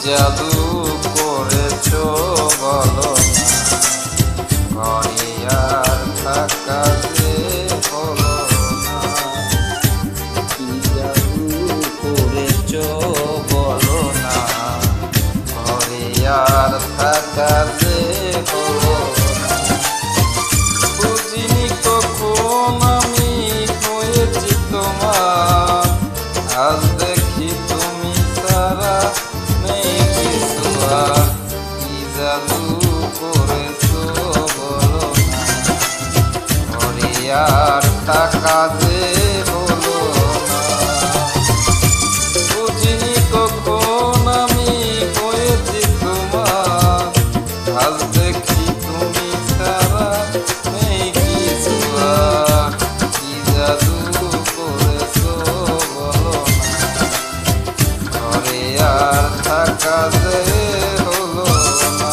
জাদু করেছো বলো না, ঘরে আর থাকা যে হলো না। কি জাদু করেছো বলো না, ঘরে আর থাকা যে হলো না। বুঝিনি কখন আমি হয়েছি তোমার, আজ দেখি তুমি সারা নেই কিছু আর। কি জাদু করেছো বলো না, ঘরে আর টাকা যে হলো না। বুঝিনি কখন আমি হয়েছি তোমার, আজ দেখি তুমি সারা নেই কিছু আর। কি জাদু করেছো বলো না, ঘরে আর থাকা যে হলো না।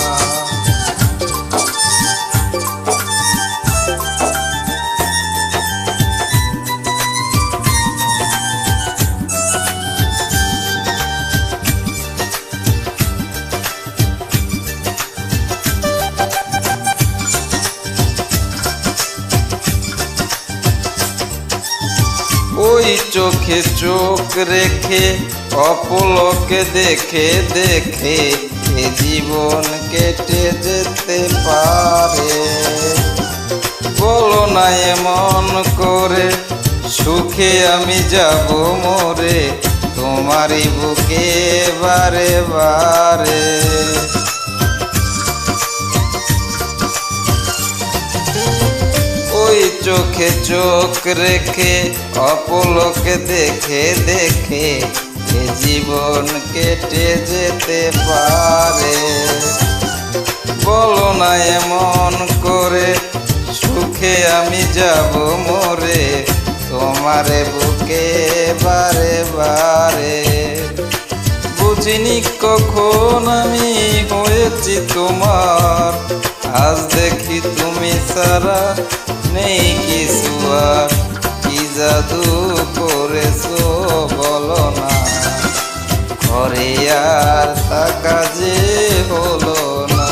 ওই চোখে চোখ রেখে অপলকে দেখে দেখে এ জীবন কেটে যেতে পারে। বলো না এমন করে সুখে আমি যাব মরে, তোমারই বুকে বারে বারে। ওই চোখে চোখ রেখে অপলকে দেখে দেখে এ জীবন কেটে যেতে পারে। বলো না এমন করে সুখে আমি যাব মরে, তোমারে বুকে বারে বারে। বুঝিনি কখন আমি হয়েছি তোমার, আজ দেখি তুমি সারা নেই কিছু আর। কি জাদু করেছো বলো না, ঘরে আর থাকা যে হলো না।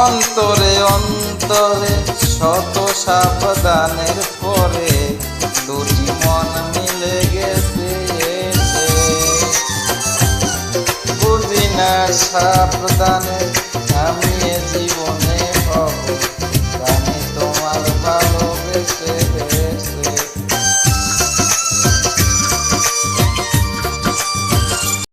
অন্তরে অন্তরে শত সাবধানের পরে দুটি মন মিলে গেছে এসে। বুঝি না সাবধানে আমি জীবনে হব